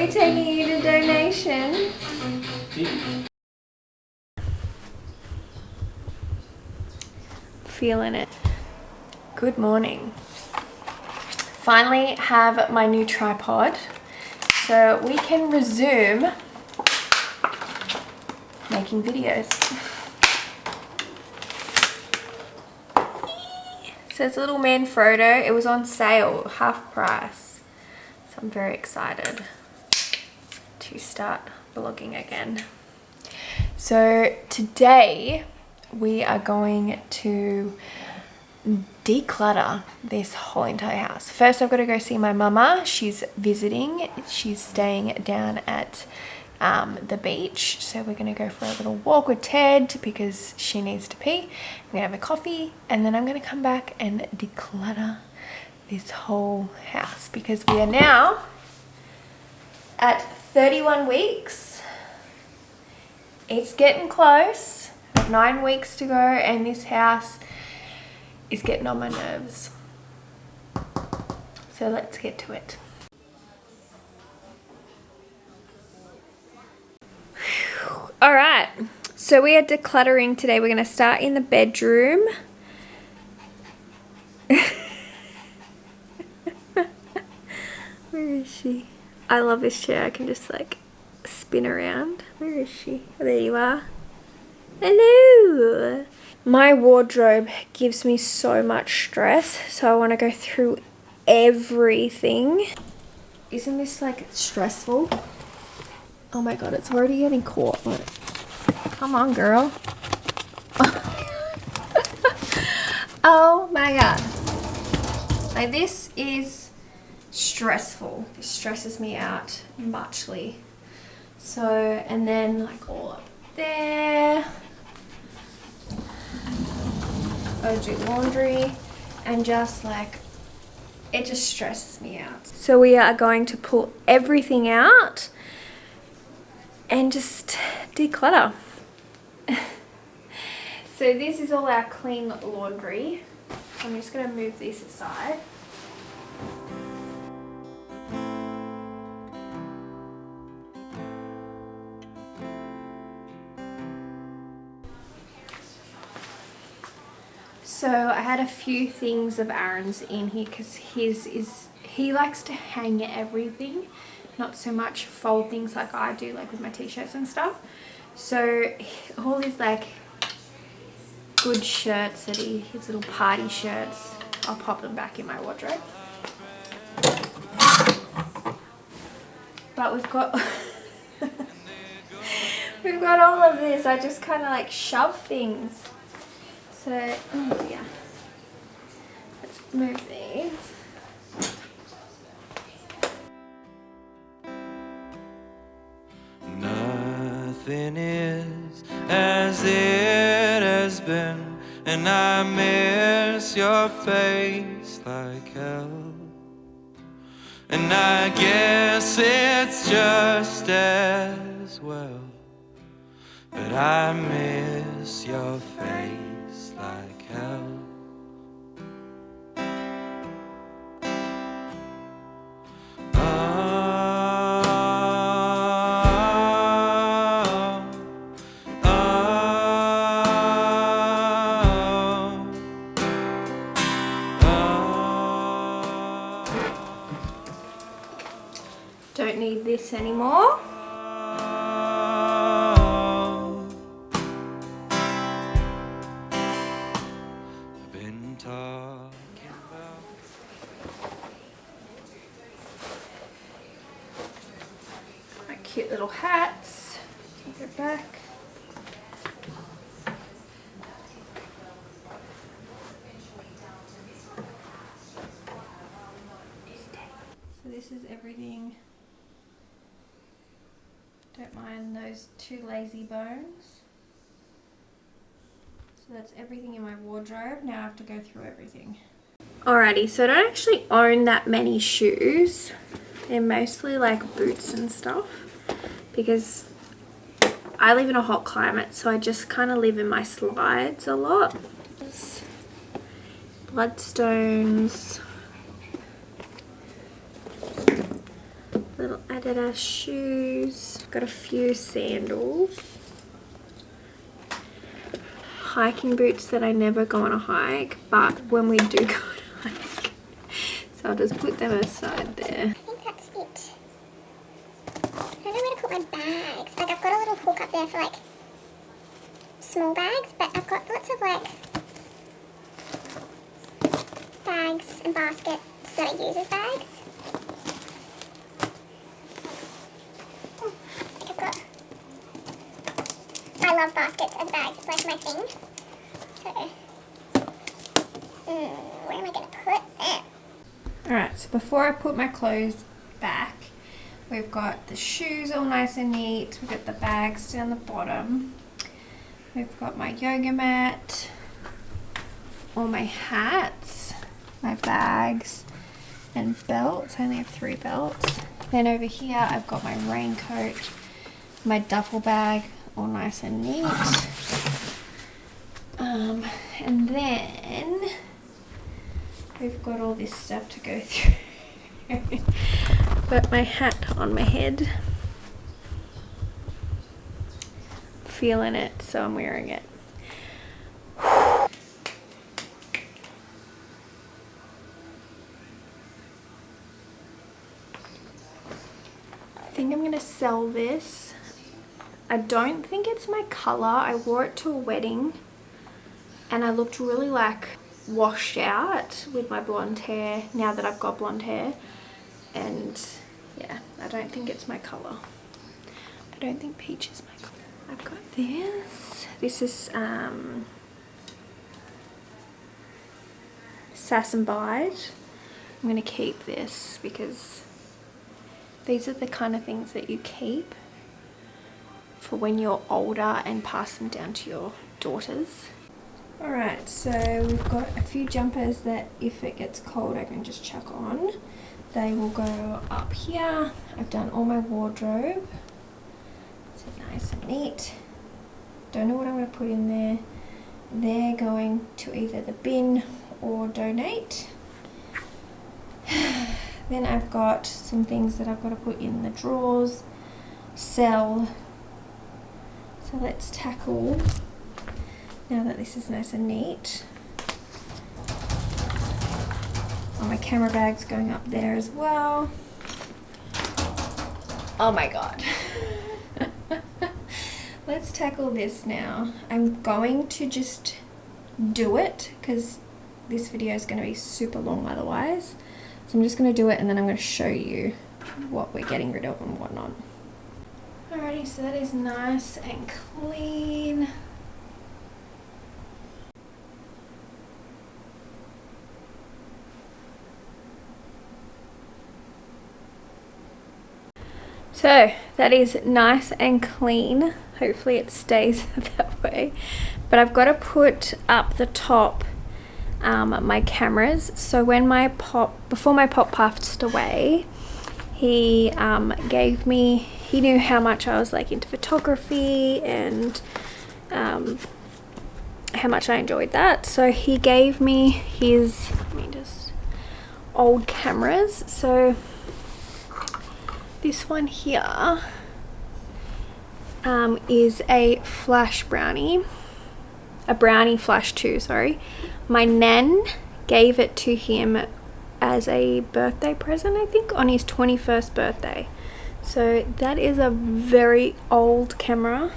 we taking you to donations? Feeling it. Good morning. Finally have my new tripod, so we can resume making videos. Says Little Man Frodo. It was on sale, half price. So I'm very excited to start vlogging again. So today we are going to declutter this whole entire house. First I've got to go see my mama. She's visiting. She's staying down at the beach, so we're gonna go for a little walk with Ted because she needs to pee. We're gonna have a coffee and then I'm gonna come back and declutter this whole house because we are now at 31 weeks. It's getting close. I have 9 weeks to go and this house is getting on my nerves. So let's get to it. All right, so we are decluttering today. We're going to start in the bedroom. Where is she? I love this chair. I can just like spin around. Where is she? Oh, there you are. Hello. My wardrobe gives me so much stress, so I want to go through everything. Isn't this like stressful? Oh my god, it's already getting caught. Look. Come on, girl. Oh my god. Like, this is stressful. This stresses me out muchly. So, and then like all up there. I'll do laundry and just like, it just stresses me out. So we are going to pull everything out and just declutter. So this is all our clean laundry. I'm just going to move this aside. So I had a few things of Aaron's in here because he likes to hang everything, not so much fold things like I do, like with my t-shirts and stuff. So all his like good shirts that his little party shirts, I'll pop them back in my wardrobe. But we've got we've got all of this. I just kind of like shove things. So, oh yeah, let's move these. Nothing is as it has been, and I miss your face like hell. And I guess it's just as well, but I miss your face like hell. Don't need this anymore. My cute little hats. Take it back. So this is everything. Don't mind those 2 lazy bones. So that's everything in my wardrobe. Now I have to go through everything. Alrighty, so I don't actually own that many shoes. They're mostly like boots and stuff because I live in a hot climate, so I just kind of live in my slides a lot. Bloodstones, little Adidas shoes. Got a few sandals. Hiking boots that I never go on a hike, but when we do go on a hike. So I'll just put them aside there. I think that's it. I don't know where to put my bags. Like I've got a little hook up there for like small bags, but I've got lots of like bags and baskets that I use as bags. Oh, I think I've got... I love baskets as bags, it's like my thing. So, where am I going to put that? Alright, so before I put my clothes back, we've got the shoes all nice and neat. We've got the bags down the bottom. We've got my yoga mat, all my hats, my bags and belts. I only have 3 belts. Then over here I've got my raincoat, my duffel bag, all nice and neat. And then we've got all this stuff to go through. Got my hat on my head. Feeling it, so I'm wearing it. I think I'm gonna sell this. I don't think it's my color. I wore it to a wedding and I looked really like washed out with my blonde hair now that I've got blonde hair, and yeah, I don't think it's my color. I don't think peach is my color. I've got this. This is Sass and Bide. I'm gonna keep this because these are the kind of things that you keep for when you're older and pass them down to your daughters. Alright, so we've got a few jumpers that if it gets cold I can just chuck on. They will go up here. I've done all my wardrobe. So nice and neat. Don't know what I'm going to put in there. They're going to either the bin or donate. Then I've got some things that I've got to put in the drawers, sell. So let's tackle, now that this is nice and neat. Oh, my camera bag's going up there as well. Oh my god. Let's tackle this now. I'm going to just do it because this video is going to be super long otherwise. So I'm just going to do it and then I'm going to show you what we're getting rid of and whatnot. Alrighty, so that is nice and clean. So that is nice and clean. Hopefully it stays that way. But I've got to put up the top my cameras. So when before my pop passed away, he gave me, he knew how much I was like into photography and how much I enjoyed that. So he gave me his, just old cameras. So this one here is a flash brownie, a brownie flash 2, sorry. My nan gave it to him as a birthday present, I think, on his 21st birthday. So that is a very old camera.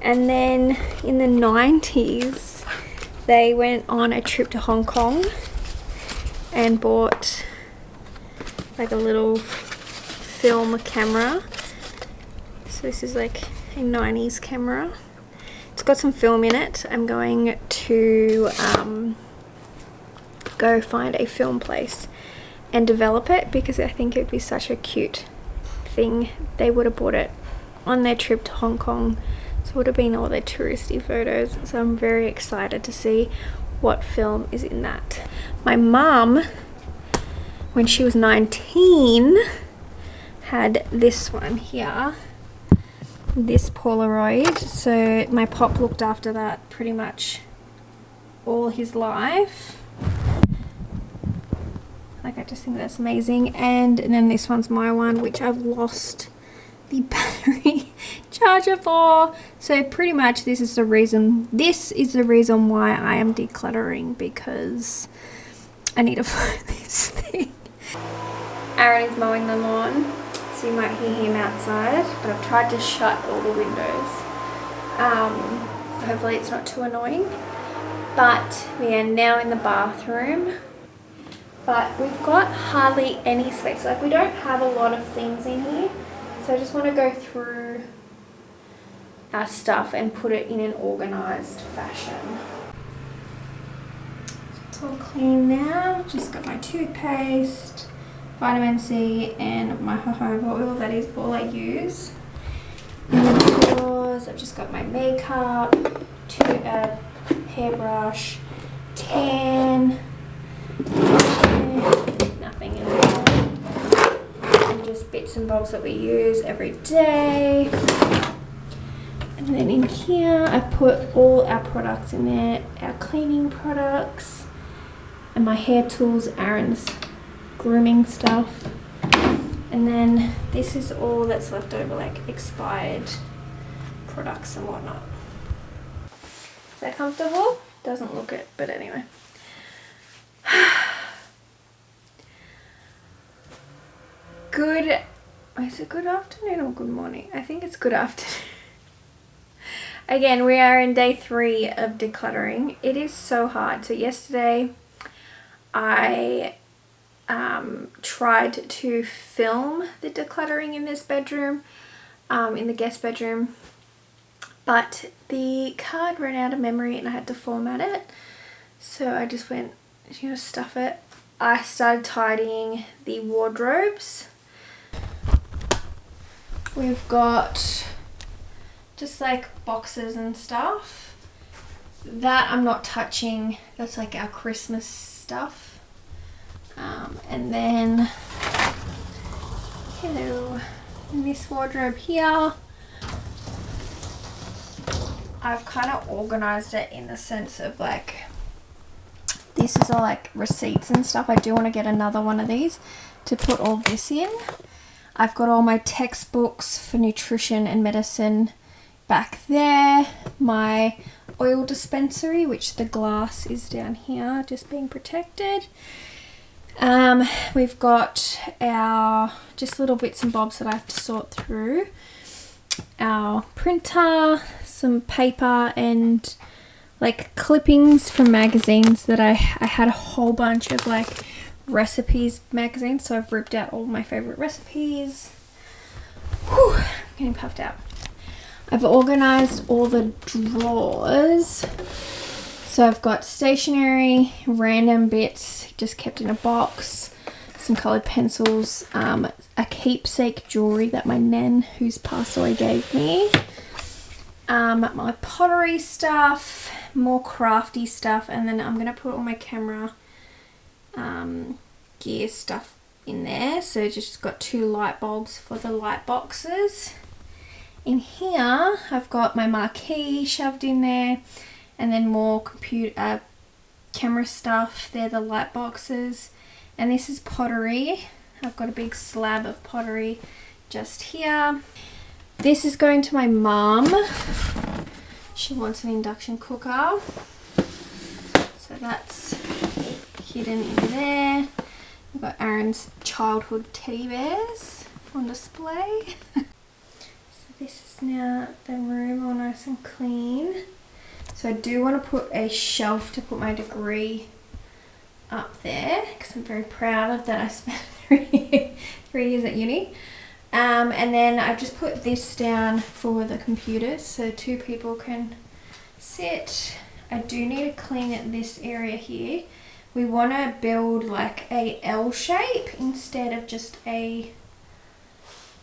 And then in the 90s, they went on a trip to Hong Kong and bought like a little film camera. So this is like a 90s camera. It's got some film in it. I'm going to go find a film place and develop it because I think it would be such a cute thing. They would have bought it on their trip to Hong Kong, so it would have been all their touristy photos. So I'm very excited to see what film is in that. My mum, when she was 19, had this one here, this Polaroid. So my pop looked after that pretty much all his life. Like, I just think that's amazing. And then this one's my one, which I've lost the battery charger for. So pretty much this is the reason why I am decluttering, because I need to find this thing. Aaron is mowing the lawn, so you might hear him outside, but I've tried to shut all the windows. Hopefully it's not too annoying. But we are now in the bathroom. But we've got hardly any space. Like, we don't have a lot of things in here. So I just want to go through our stuff and put it in an organised fashion. So it's all clean now. Just got my toothpaste, vitamin C, and my jojoba oil. That is all I use. In the drawers, I've just got my makeup, hairbrush, tan, nothing in there. And just bits and bobs that we use every day. And then in here, I've put all our products in there, our cleaning products, and my hair tools, Aaron's grooming stuff. And then this is all that's left over, like expired products and whatnot. Is that comfortable? Doesn't look it, but anyway. Is it good afternoon or good morning? I think it's good afternoon. Again, we are in day 3 of decluttering. It is so hard. So yesterday I tried to film the decluttering in this bedroom, in the guest bedroom, but the card ran out of memory and I had to format it. So I just went, stuff it. I started tidying the wardrobes. We've got just like boxes and stuff. That I'm not touching. That's like our Christmas stuff. And then, hello, in this wardrobe here, I've kind of organized it in the sense of like, this is all like receipts and stuff. I do want to get another one of these to put all this in. I've got all my textbooks for nutrition and medicine back there. My oil dispensary, which the glass is down here, just being protected. We've got our just little bits and bobs that I have to sort through. Our printer, some paper, and like clippings from magazines that I had a whole bunch of like recipes magazines, so I've ripped out all my favorite recipes. Whew, I'm getting puffed out. I've organized all the drawers. So I've got stationery, random bits just kept in a box, some colored pencils, a keepsake jewelry that my nan, who's passed away, gave me, my pottery stuff, more crafty stuff, and then I'm going to put all my camera gear stuff in there. So just got 2 light bulbs for the light boxes. In here I've got my marquee shoved in there, and then more computer camera stuff. They're the light boxes, and this is pottery. I've got a big slab of pottery just here. This is going to my mum. She wants an induction cooker, so that's hidden in there. We've got Aaron's childhood teddy bears on display. So this is now the room all nice and clean. So I do want to put a shelf to put my degree up there, because I'm very proud of that. I spent 3 years at uni. And then I've just put this down for the computers so 2 people can sit. I do need to clean this area here. We want to build like a L shape instead of just a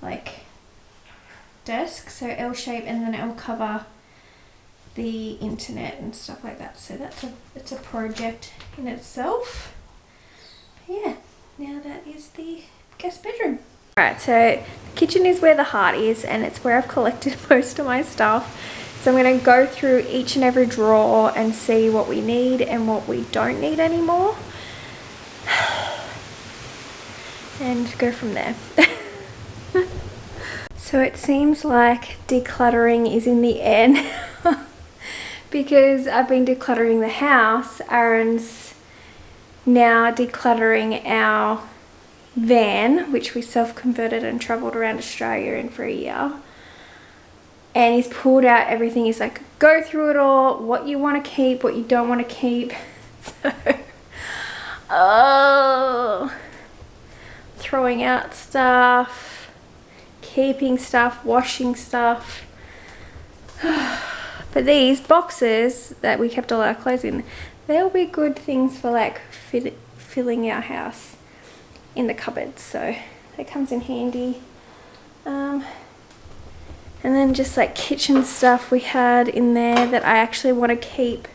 like desk. So L shape, and then it'll cover the internet and stuff like that. So it's a project in itself. Yeah, now that is the guest bedroom. Alright, so the kitchen is where the heart is, and it's where I've collected most of my stuff. So I'm going to go through each and every drawer and see what we need and what we don't need anymore. and go from there. So it seems like decluttering is in the air now because I've been decluttering the house. Aaron's now decluttering our van, which we self-converted and travelled around Australia in for a year. And he's pulled out everything. He's like, go through it all, what you want to keep, what you don't want to keep. So, oh, throwing out stuff, keeping stuff, washing stuff. But these boxes that we kept all our clothes in, they'll be good things for like filling our house in the cupboards. So that comes in handy. And then just like kitchen stuff we had in there that I actually want to keep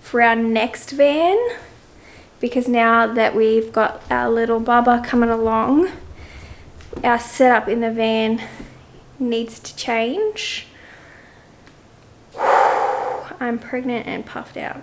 for our next van, because now that we've got our little bubba coming along, our setup in the van needs to change. I'm pregnant and puffed out.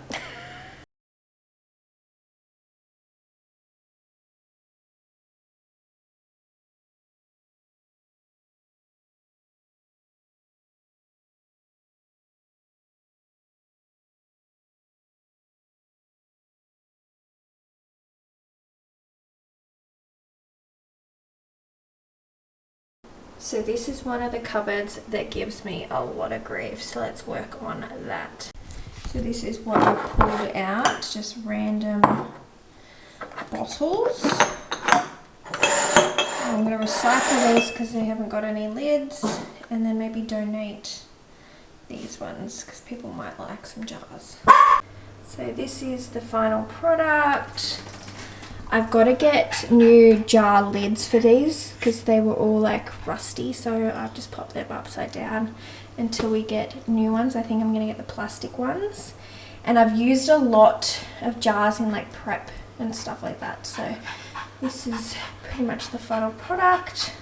So this is one of the cupboards that gives me a lot of grief, so let's work on that. So this is what I've pulled out, just random bottles. I'm going to recycle these because they haven't got any lids, and then maybe donate these ones because people might like some jars. So this is the final product. I've got to get new jar lids for these because they were all like rusty, so I've just popped them upside down until we get new ones. I think I'm going to get the plastic ones, and I've used a lot of jars in like prep and stuff like that, so this is pretty much the final product.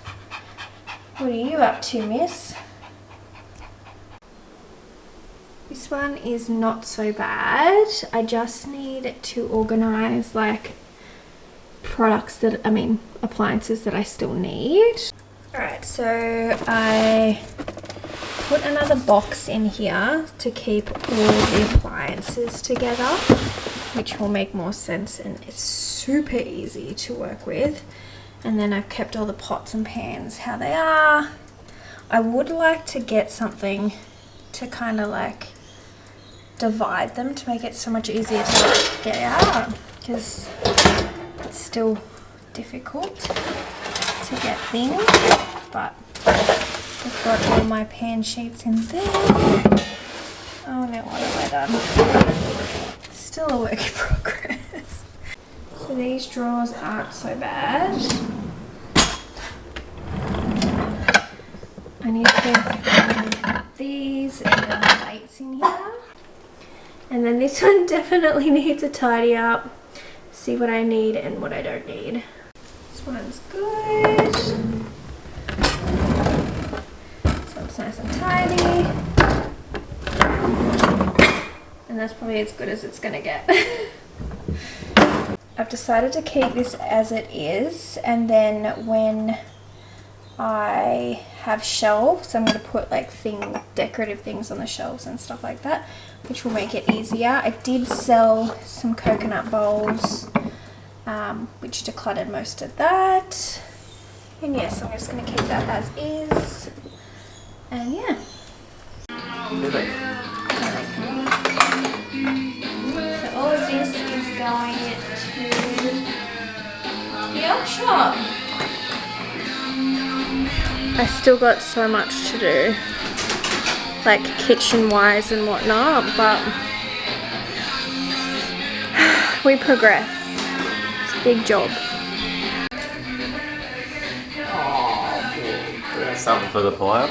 What are you up to, miss? This one is not so bad. I just need to organize like appliances that I still need. Alright, so I put another box in here to keep all the appliances together, which will make more sense and it's super easy to work with. And then I've kept all the pots and pans how they are. I would like to get something to kind of like divide them to make it so much easier to like get out, because it's still difficult to get things, but I've got all my pan sheets in there. Oh no, what have I done? Still a work in progress. So these drawers aren't so bad. I need to put these and then the lights in here. And then this one definitely needs a tidy up. See what I need and what I don't need. This one's good. So it's nice and tidy. And that's probably as good as it's gonna get. I've decided to keep this as it is, and then when I have shelves, I'm going to put like decorative things on the shelves and stuff like that, which will make it easier. I did sell some coconut bowls, which decluttered most of that. And yes, I'm just going to keep that as is. And yeah. So all of this is going to the op shop. I still got so much to do, like kitchen wise and whatnot, but we progress. It's a big job. Something for the pull-up.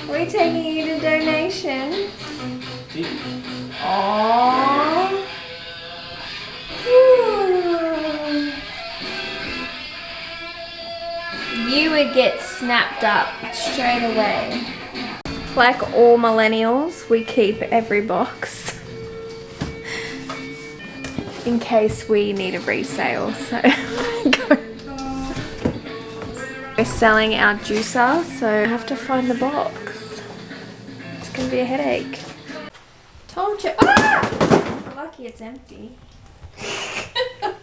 We're taking you to donations. Aww. You would get snapped up straight away. Like all millennials, we keep every box in case we need a resale. So We're selling our juicer, so I have to find the box. It's gonna be a headache. Told you. Ah! Lucky it's empty.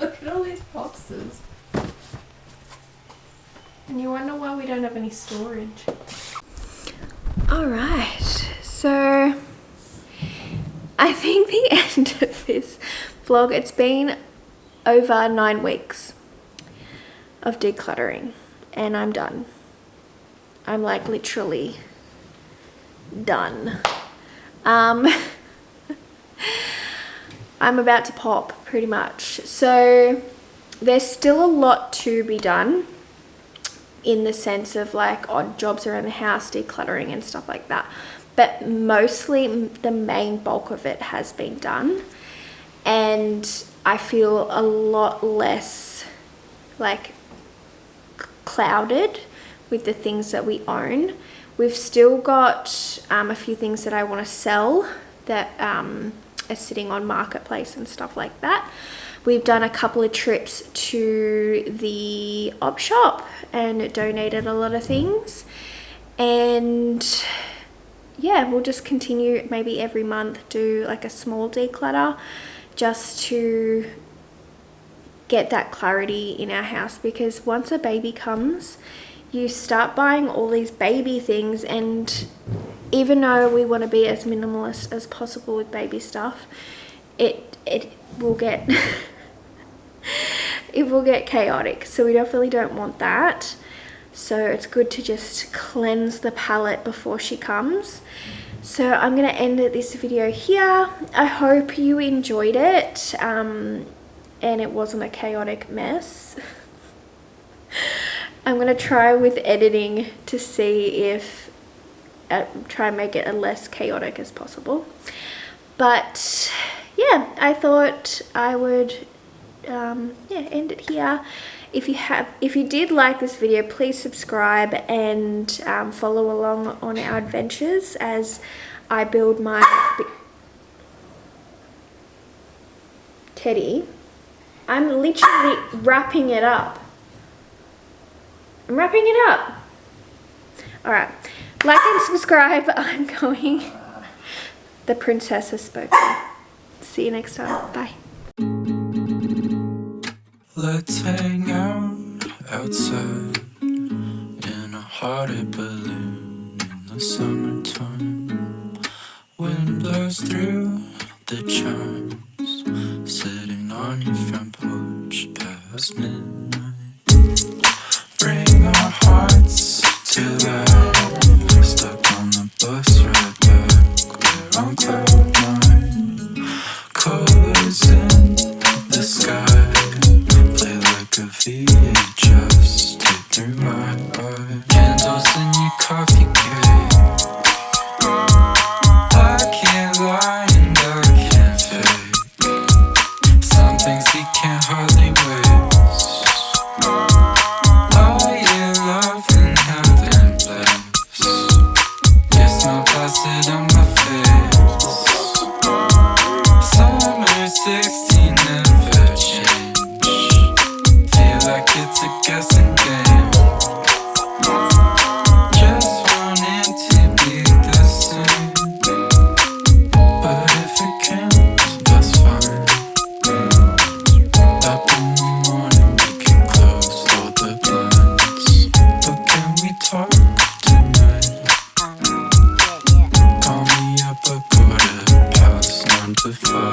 Look at all these boxes. And you wonder why we don't have any storage. Alright, so I think the end of this vlog, it's been over 9 weeks of decluttering and I'm done. I'm like literally done. I'm about to pop pretty much. So there's still a lot to be done in the sense of like odd jobs around the house, decluttering and stuff like that. But mostly the main bulk of it has been done. And I feel a lot less like clouded with the things that we own. We've still got a few things that I want to sell that are sitting on Marketplace and stuff like that. We've done a couple of trips to the op shop and donated a lot of things. And yeah, we'll just continue maybe every month do like a small declutter just to get that clarity in our house, because once a baby comes, you start buying all these baby things, and even though we want to be as minimalist as possible with baby stuff, it will get it will get chaotic, so we definitely don't want that. So it's good to just cleanse the palette before she comes. So I'm gonna end this video here. I hope you enjoyed it and it wasn't a chaotic mess. I'm gonna try with editing to see if try and make it as less chaotic as possible. But yeah, I thought I would end it here. If you did like this video, please subscribe and follow along on our adventures as I build my Teddy. I'm literally wrapping it up. I'm wrapping it up. Alright, like and subscribe. I'm going. The princess has spoken. See you next time. Bye. Let's hang out outside in a hot air balloon in the summertime. Wind blows through the chimes, sitting on your front porch past midnight. Bring our hearts to life, stuck on the bus right back, we're on cloud 9. Colors in the sky, play like a VHS, take through my eyes. Candles in your coffee cake, I can't lie and I can't fake. Some things he can't hardly waste. Oh yeah, love and health and bliss. You smell placid on my face. Summer 16 never change. Feel like it's a guessing game. Just wanted to be the same, but if it can't, that's fine. Up in the morning, we can close all the blinds. But can we talk tonight? Call me up 9:15 to 5.